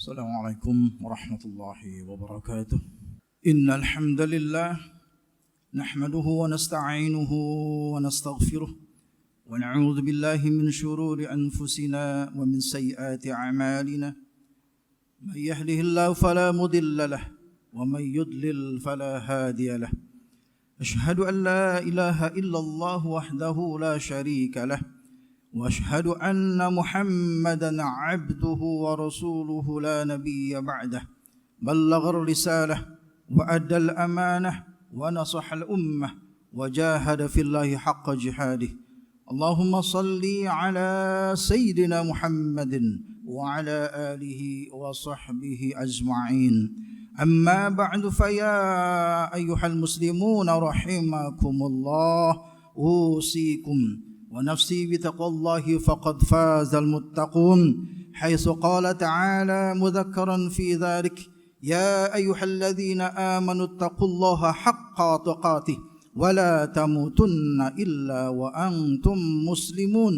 السلام عليكم ورحمة الله وبركاته. إن الحمد لله نحمده ونستعينه ونستغفره ونعوذ بالله من شرور أنفسنا ومن سيئات أعمالنا. من يهده الله فلا مضل له ومن يضلل فلا هادي له. أشهد أن لا إله إلا الله وحده لا شريك له وأشهد أن محمدا عبده ورسوله لا نبي بعده. بلغ الرسالة وأدى الأمانة ونصح الأمة وجاهد في الله حق جهاده. اللهم صل على سيدنا محمد وعلى آله وصحبه أجمعين. أما بعد فيا أيها المسلمون رحمكم الله، أوصيكم ونفسي بتقوى الله فقد فاز المتقون، حيث قال تعالى مذكرا في ذلك: يا أيها الذين آمنوا اتقوا الله حق تقاته ولا تموتن إلا وأنتم مسلمون.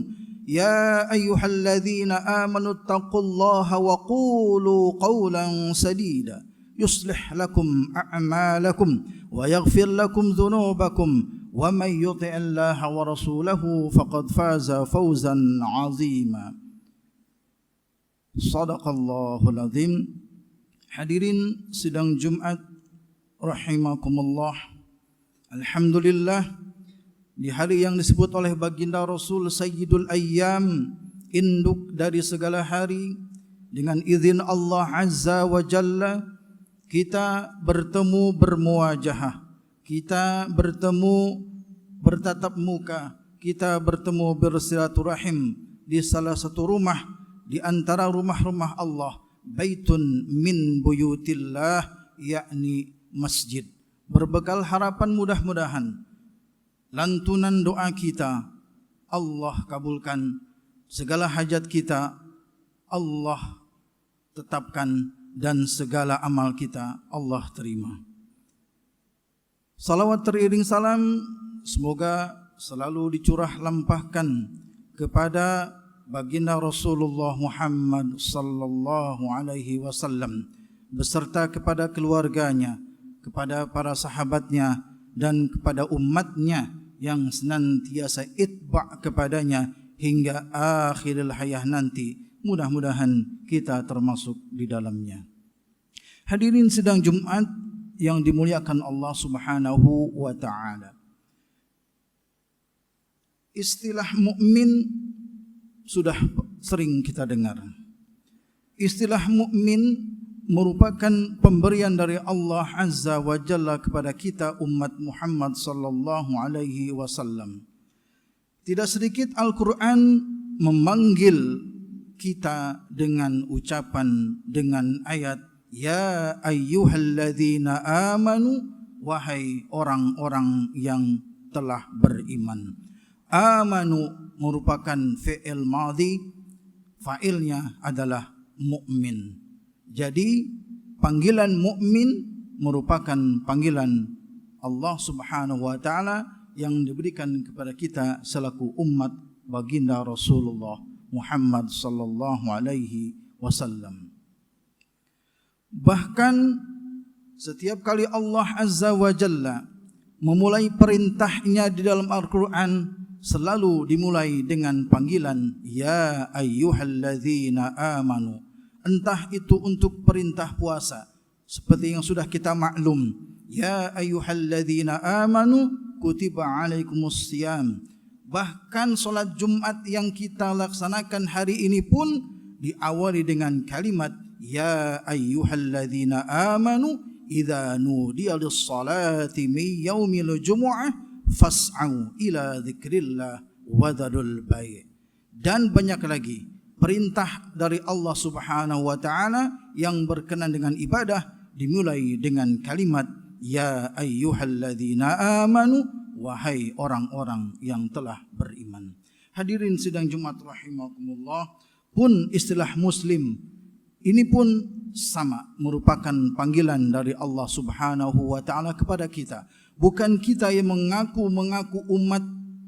يا أيها الذين آمنوا اتقوا الله وقولوا قولا سديدا يصلح لكم أعمالكم ويغفر لكم ذنوبكم ومن يطع الله ورسوله فقد فاز فوزا عظيما. Sadaqallahul azim. Hadirin sidang Jumat rahimakumullah. Alhamdulillah, di hari yang disebut oleh baginda Rasul Sayyidul Ayyam, induk dari segala hari, dengan izin Allah Azza wa Jalla kita bertemu bermuajahah, kita bertemu bertatap muka, kita bertemu bersilaturahim di salah satu rumah di antara rumah-rumah Allah, baitun min buyutillah, yakni masjid. Berbekal harapan mudah-mudahan lantunan doa kita Allah kabulkan, segala hajat kita Allah tetapkan, dan segala amal kita Allah terima. Salawat teriring salam semoga selalu dicurah lampahkan kepada baginda Rasulullah Muhammad sallallahu alaihi wasallam beserta kepada keluarganya, kepada para sahabatnya, dan kepada umatnya yang senantiasa itba' kepadanya hingga akhiril hayah nanti. Mudah-mudahan kita termasuk di dalamnya. Hadirin sidang Jumat yang dimuliakan Allah Subhanahu wa taala. Istilah mukmin sudah sering kita dengar. Istilah mukmin merupakan pemberian dari Allah Azza wa Jalla kepada kita umat Muhammad sallallahu alaihi wasallam. Tidak sedikit Al-Qur'an memanggil kita dengan ucapan, dengan ayat ya ayyuhalladzina amanu, wahai orang-orang yang telah beriman. Amanu merupakan fi'il madhi, fa'ilnya adalah mukmin. Jadi panggilan mukmin merupakan panggilan Allah Subhanahu wa taala yang diberikan kepada kita selaku umat baginda Rasulullah Muhammad sallallahu alaihi wasallam. Bahkan setiap kali Allah Azza wa Jalla memulai perintahnya di dalam Al-Quran selalu dimulai dengan panggilan ya ayyuhalladzina amanu. Entah itu untuk perintah puasa seperti yang sudah kita maklum, ya ayyuhalladzina amanu kutiba alaikumus siyam. Bahkan solat Jumat yang kita laksanakan hari ini pun diawali dengan kalimat ya ayyuhalladzina amanu idza nudiya lis-salati min yaumil jumu'ah fas'au ila dzikrillah wa dzarul bai'. Dan banyak lagi perintah dari Allah Subhanahu wa taala yang berkenan dengan ibadah dimulai dengan kalimat ya ayyuhalladzina amanu, wahai orang-orang yang telah beriman. Hadirin sidang Jumat rahimakumullah, pun istilah muslim ini pun sama merupakan panggilan dari Allah Subhanahu wa taala kepada kita. Bukan kita yang mengaku umat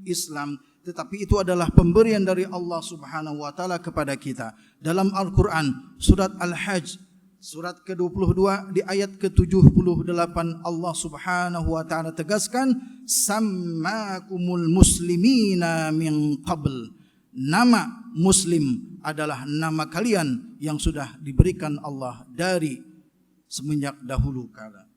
Islam, tetapi itu adalah pemberian dari Allah Subhanahu wa taala kepada kita. Dalam Al-Qur'an surat Al-Hajj Surat ke-22 di ayat ke-78 Allah Subhanahu wa taala tegaskan, sammakumul muslimina min qabl. Nama muslim adalah nama kalian yang sudah diberikan Allah dari semenjak dahulu kala.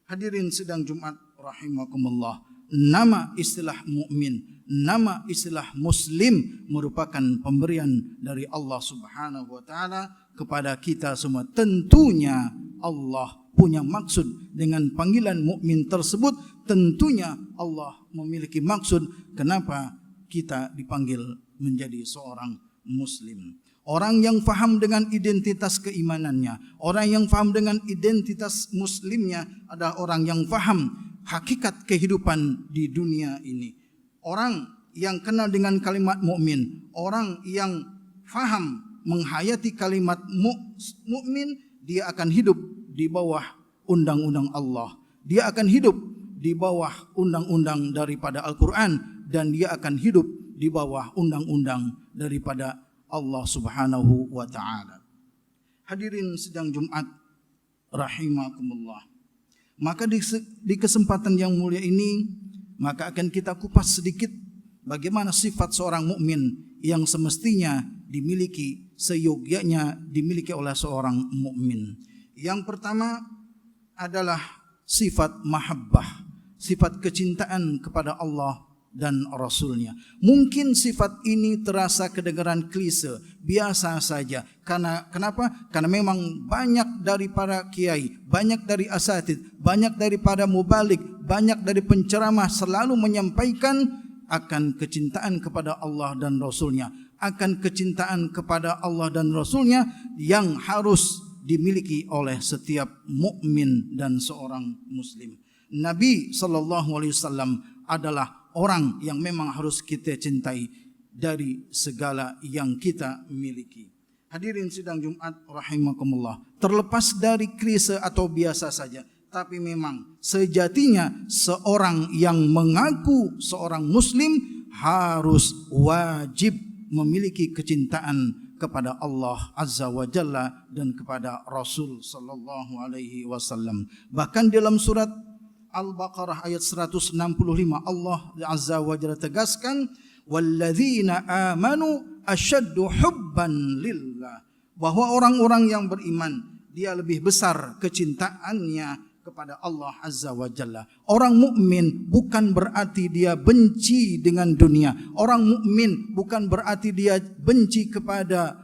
Hadirin sidang Jumat rahimakumullah. Nama istilah mukmin, nama istilah muslim merupakan pemberian dari Allah Subhanahu wa taala kepada kita semua. Tentunya Allah punya maksud dengan panggilan mukmin tersebut. Tentunya Allah memiliki maksud kenapa kita dipanggil menjadi seorang muslim. Orang yang faham dengan identitas keimanannya, orang yang faham dengan identitas muslimnya adalah orang yang faham hakikat kehidupan di dunia ini. Orang yang kenal dengan kalimat mukmin, orang yang faham menghayati kalimat mukmin, dia akan hidup di bawah undang-undang Allah. Dia akan hidup di bawah undang-undang daripada Al-Quran, dan dia akan hidup di bawah undang-undang daripada Allah Subhanahu wa ta'ala. Hadirin sidang Jumat rahimakumullah. Maka di kesempatan yang mulia ini, maka akan kita kupas sedikit bagaimana sifat seorang mukmin yang semestinya dimiliki, seyogyanya dimiliki oleh seorang mukmin. Yang pertama adalah sifat mahabbah, sifat kecintaan kepada Allah dan Rasulnya. Mungkin sifat ini terasa kedengaran klise, biasa saja. Kenapa? Karena memang banyak dari para kiai, banyak dari asatidz, banyak daripada mubalik, banyak dari penceramah selalu menyampaikan akan kecintaan kepada Allah dan Rasulnya, akan kecintaan kepada Allah dan Rasulnya yang harus dimiliki oleh setiap mukmin dan seorang muslim. Nabi SAW adalah orang yang memang harus kita cintai dari segala yang kita miliki. Hadirin sidang Jumat rahimakumullah. Terlepas dari klise atau biasa saja, tapi memang sejatinya seorang yang mengaku seorang muslim harus wajib memiliki kecintaan kepada Allah Azza wa Jalla dan kepada Rasul sallallahu alaihi wasallam. Bahkan dalam surat Al-Baqarah ayat 165 Allah Azza wa Jalla tegaskan, walladzina amanu asyaddu hubban lillah, bahwa orang-orang yang beriman dia lebih besar kecintaannya kepada Allah Azza wa Jalla. Orang mukmin bukan berarti dia benci dengan dunia. Orang mukmin bukan berarti dia benci kepada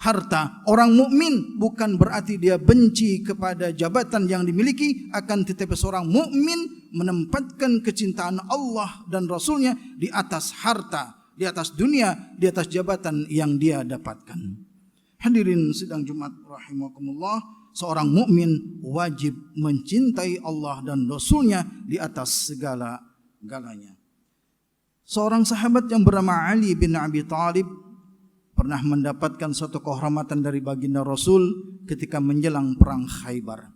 harta. Orang mukmin bukan berarti dia benci kepada jabatan yang dimiliki, akan tetapi seorang mukmin menempatkan kecintaan Allah dan Rasulnya di atas harta, di atas dunia, di atas jabatan yang dia dapatkan. Hadirin sidang Jumat rahimakumullah, seorang mukmin wajib mencintai Allah dan Rasulnya di atas segala-galanya. Seorang sahabat yang bernama Ali bin Abi Thalib pernah mendapatkan suatu kehormatan dari baginda Rasul ketika menjelang perang Khaybar.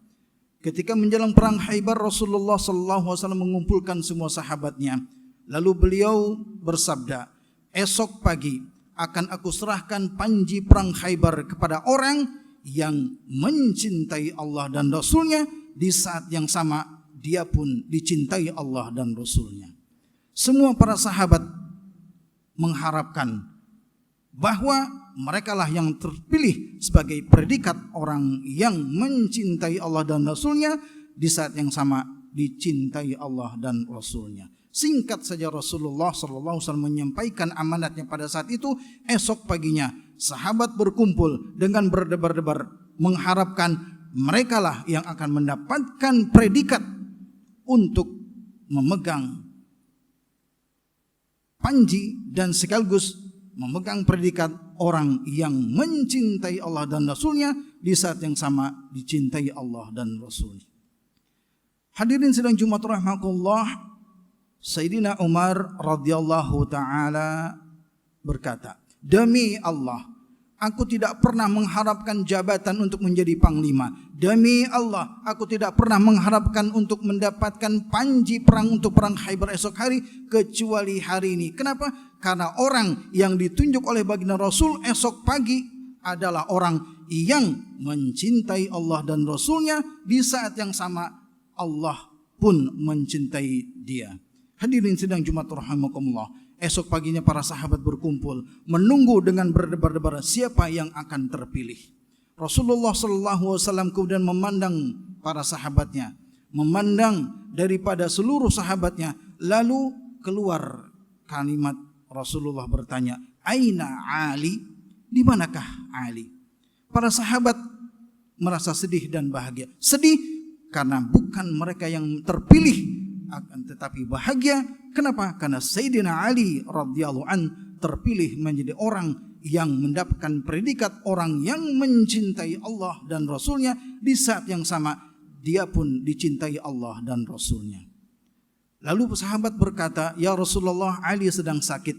Ketika menjelang perang Khaybar, Rasulullah SAW mengumpulkan semua sahabatnya. Lalu beliau bersabda, esok pagi akan aku serahkan panji perang Khaybar kepada orang yang mencintai Allah dan Rasulnya. Di saat yang sama dia pun dicintai Allah dan Rasulnya. Semua para sahabat mengharapkan bahwa merekalah yang terpilih sebagai predikat orang yang mencintai Allah dan Rasulnya, di saat yang sama dicintai Allah dan Rasulnya. Singkat saja Rasulullah SAW menyampaikan amanatnya pada saat itu. Esok paginya sahabat berkumpul dengan berdebar-debar mengharapkan merekalah yang akan mendapatkan predikat untuk memegang panji dan sekaligus memegang predikat orang yang mencintai Allah dan Rasulnya, di saat yang sama dicintai Allah dan Rasulnya. Hadirin sidang Jumat rahimakumullah, Sayyidina Umar radhiyallahu taala berkata, demi Allah, aku tidak pernah mengharapkan jabatan untuk menjadi panglima. Demi Allah, aku tidak pernah mengharapkan untuk mendapatkan panji perang untuk perang Khaybar esok hari, kecuali hari ini. Kenapa? Karena orang yang ditunjuk oleh baginda Rasul esok pagi adalah orang yang mencintai Allah dan Rasulnya. Di saat yang sama Allah pun mencintai dia. Hadirin sidang Jumat rahimakumullah, esok paginya para sahabat berkumpul menunggu dengan berdebar-debar siapa yang akan terpilih. Rasulullah SAW kemudian memandang para sahabatnya, memandang daripada seluruh sahabatnya, lalu keluar kalimat Rasulullah bertanya, "Aina Ali?" Di manakah Ali? Para sahabat merasa sedih dan bahagia. Sedih karena bukan mereka yang terpilih, akan tetapi bahagia. Kenapa? Karena Sayyidina Ali radhiyallahu an terpilih menjadi orang yang mendapatkan predikat orang yang mencintai Allah dan Rasulnya. Di saat yang sama dia pun dicintai Allah dan Rasulnya. Lalu sahabat berkata, "Ya Rasulullah, Ali sedang sakit,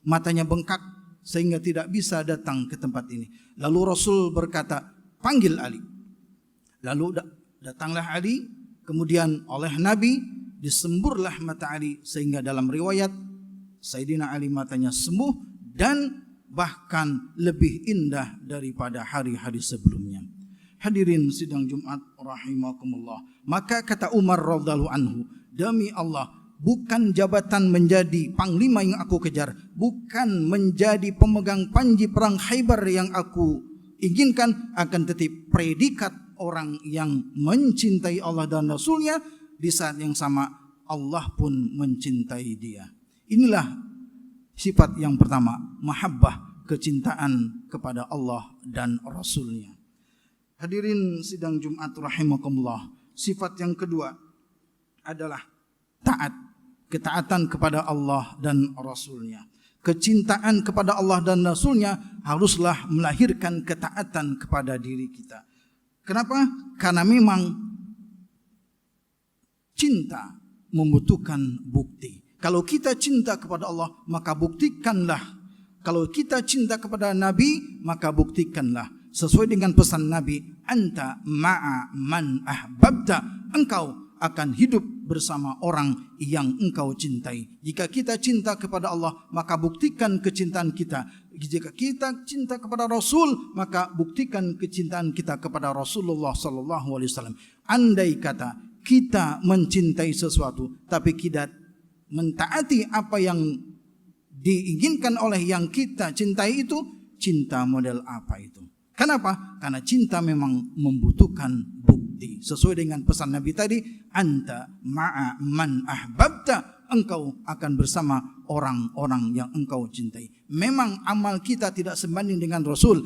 matanya bengkak sehingga tidak bisa datang ke tempat ini." Lalu Rasul berkata, "Panggil Ali." Lalu datanglah Ali, kemudian oleh Nabi disemburlah mata Ali, sehingga dalam riwayat Sayyidina Ali matanya sembuh dan bahkan lebih indah daripada hari-hari sebelumnya. Hadirin sidang Jumat rahimakumullah, maka kata Umar radhiyallahu anhu, "Demi Allah, bukan jabatan menjadi panglima yang aku kejar, bukan menjadi pemegang panji perang Khaybar yang aku inginkan, akan tetapi predikat orang yang mencintai Allah dan Rasulnya. Di saat yang sama Allah pun mencintai dia." Inilah sifat yang pertama, mahabbah, kecintaan kepada Allah dan Rasulnya. Hadirin sidang Jumat rahimakumullah, sifat yang kedua adalah taat, ketaatan kepada Allah dan Rasulnya. Kecintaan kepada Allah dan Rasulnya haruslah melahirkan ketaatan kepada diri kita. Kenapa? Karena memang cinta membutuhkan bukti. Kalau kita cinta kepada Allah, maka buktikanlah. Kalau kita cinta kepada Nabi, maka buktikanlah. Sesuai dengan pesan Nabi, "Anta ma'a man ahbabta." Engkau akan hidup bersama orang yang engkau cintai. Jika kita cinta kepada Allah, maka buktikan kecintaan kita. Jika kita cinta kepada Rasul, maka buktikan kecintaan kita kepada Rasulullah SAW. Andai kata kita mencintai sesuatu, tapi kita mentaati apa yang diinginkan oleh yang kita cintai itu, cinta model apa itu? Kenapa? Karena cinta memang membutuhkan bukti. Sesuai dengan pesan Nabi tadi, "Anta ma'a man ahbabta." Engkau akan bersama orang-orang yang engkau cintai. Memang amal kita tidak sebanding dengan Rasul,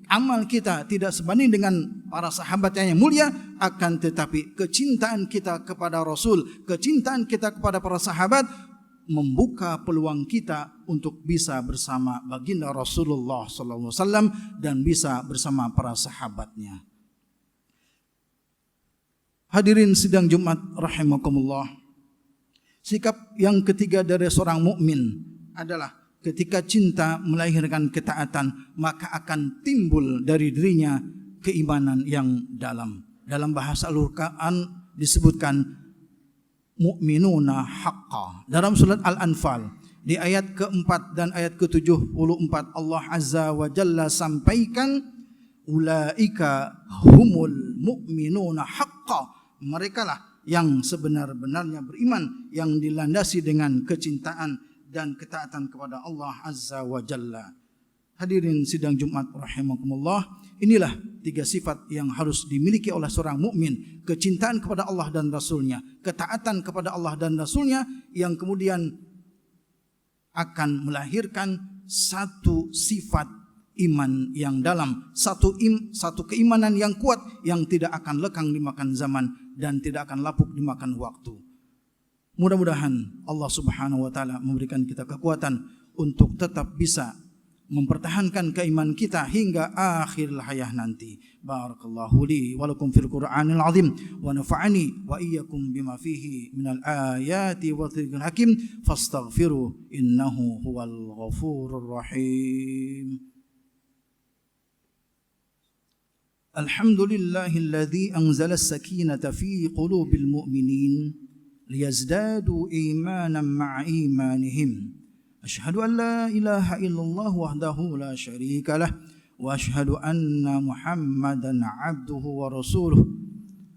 amal kita tidak sebanding dengan para sahabatnya yang mulia, akan tetapi kecintaan kita kepada Rasul, kecintaan kita kepada para sahabat membuka peluang kita untuk bisa bersama baginda Rasulullah SAW dan bisa bersama para sahabatnya. Hadirin sidang Jumat rahimakumullah, sikap yang ketiga dari seorang mukmin adalah ketika cinta melahirkan ketaatan, maka akan timbul dari dirinya keimanan yang dalam. Dalam bahasa Al-Quran disebutkan mu'minuna haqqa. Dalam surat Al-Anfal di ayat ke-4 dan ayat ke-74, Allah Azza wa Jalla sampaikan, "Ulaika humul mu'minuna haqqa." Mereka lah yang sebenar-benarnya beriman, yang dilandasi dengan kecintaan dan ketaatan kepada Allah Azza wa Jalla. Hadirin sidang Jumat rahimakumullah, inilah tiga sifat yang harus dimiliki oleh seorang mukmin: kecintaan kepada Allah dan Rasulnya, ketaatan kepada Allah dan Rasulnya, yang kemudian akan melahirkan satu sifat iman yang dalam, satu keimanan yang kuat yang tidak akan lekang dimakan zaman dan tidak akan lapuk dimakan waktu. Mudah-mudahan Allah Subhanahu wa taala memberikan kita kekuatan untuk tetap bisa mempertahankan keimanan kita hingga akhir hayat nanti. Barakallahu li wa lakum fil Qur'anil azim wa nafa'ani wa iyyakum bima fihi minal ayati wa dhikril hakim fastaghfiru innahu huwal ghafurur rahim. Alhamdulillahilladzi anzala as-sakinata fi qulubil mu'minin liyazdadu imanan ma'a imanihim. أشهد أن لا إله إلا الله وحده لا شريك له وأشهد أن محمدا عبده ورسوله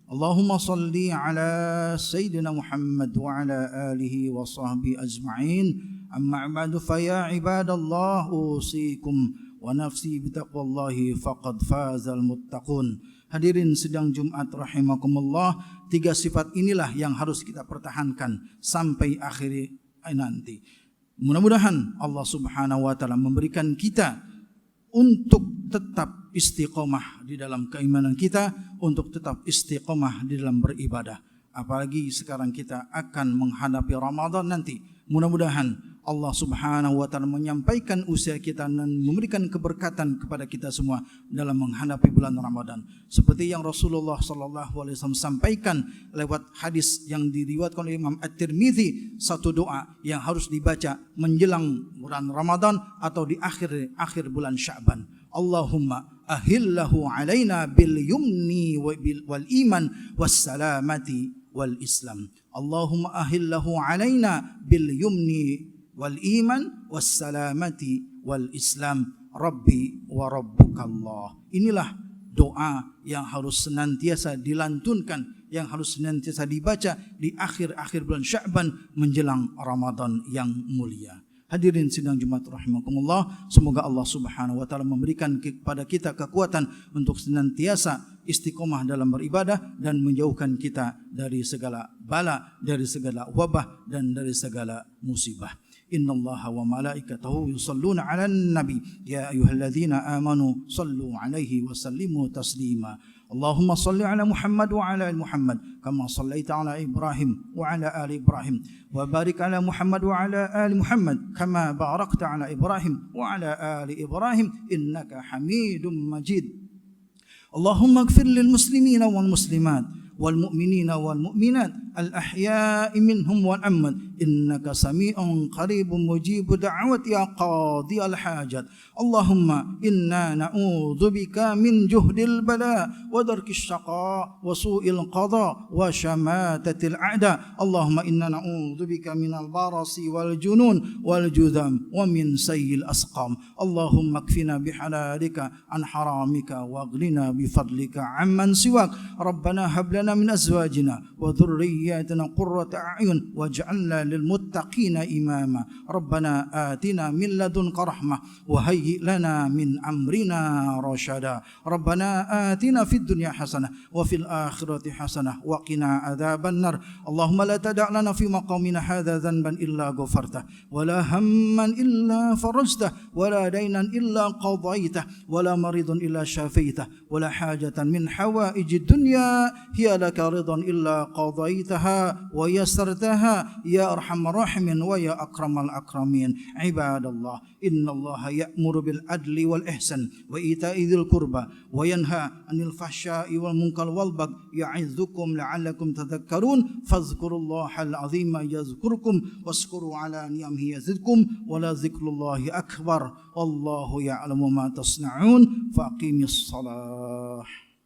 اللهم صل على سيدنا محمد وعلى آله وصحبه أجمعين أما بعد فيا عباد الله أوصيكم ونفسي بتقوى الله فقد فاز المتقون. Hadirin sidang Jumat rahimakumullah, 3 sifat inilah yang harus kita pertahankan sampai akhir nanti. Mudah-mudahan Allah Subhanahu wa taala memberikan kita untuk tetap istiqomah di dalam keimanan kita, untuk tetap istiqomah di dalam beribadah. Apalagi sekarang kita akan menghadapi Ramadan nanti. Mudah-mudahan Allah Subhanahu wa taala menyampaikan usia kita dan memberikan keberkatan kepada kita semua dalam menghadapi bulan Ramadan. Seperti yang Rasulullah sallallahu alaihi wasallam sampaikan lewat hadis yang diriwayatkan oleh Imam At-Tirmidzi, satu doa yang harus dibaca menjelang bulan Ramadan atau di akhir bulan Sya'ban. Allahumma ahillahu alaina bil yumni wal iman was salamati wal islam. Allahumma ahillahu alaina bil yumni wal iman was salamati wal islam. Rabbi wa rabbukallah. Inilah doa yang harus senantiasa dilantunkan, yang harus senantiasa dibaca di akhir-akhir bulan Sya'ban menjelang Ramadan yang mulia. Hadirin sidang Jumat rahimakumullah, semoga Allah Subhanahu wa taala memberikan kepada kita kekuatan untuk senantiasa istiqomah dalam beribadah dan menjauhkan kita dari segala bala, dari segala wabah dan dari segala musibah. Innallaha wa malaikatahu yusalluna 'alan nabi ya ayyuhalladzina amanu sallu 'alaihi wa sallimu taslima. Allahumma salli ala Muhammad wa ala ali Muhammad kama sallaita ala Ibrahim wa ala ali Ibrahim wa barik ala Muhammad wa ala ali Muhammad kama barakta ala Ibrahim wa ala ali Ibrahim innaka Hamidum Majid. Allahumma ighfir lil muslimina wal muslimat wal mu'minina wal mu'minat al ahya'i minhum wal amwat innaka sami'un qaribun mujibud da'wati ya qadi al hajat. Allahumma inna na'udzu bika min juhdil bala wa darkis syaqa wa su'il qada wa shamatatil a'da. Allahumma inna na'udzu bika minal barasi wal junun wal judham wa min sayyil asqam. Allahumma kfina bihalalika an haramika wa aghnina bifadlika amman siwak. Rabbana hab lana min azwajina wa dhurriyyatina qurrata a'yun waj'alna lilmuttaqina imama. Rabbana atina min ladunka rahmah wa hayyi lana min amrina rashada. Rabbana atina fid dunya hasanah wa fil akhirati hasanah wa qina adzaban nar. Allahumma la tada' lana fi maqamina hadza dhanban illa ghafartah wa la hamman illa farajtah wa la daynan illa qadaitah wa la maridan illa shafaitah wa la hajatan min hawaijid dunya hiya laka ridan illa qadaitaha wa yassartaha ya arhamar rahimin wa ya akramal akramin. Ibadallah, innallaha ya'muru bil adli wal ihsan wa ita'i dzil qurba wa yanha 'anil fahsya'i wal munkar wal baghi ya'idzukum la'allakum tadhakkarun. Fadhkurullahal 'azima yazkurkum washkuru 'ala ni'amihi yazidkum wa la dzikrullahi akbar. Wallahu ya'lamu ma tasna'un. Faqimis shalah.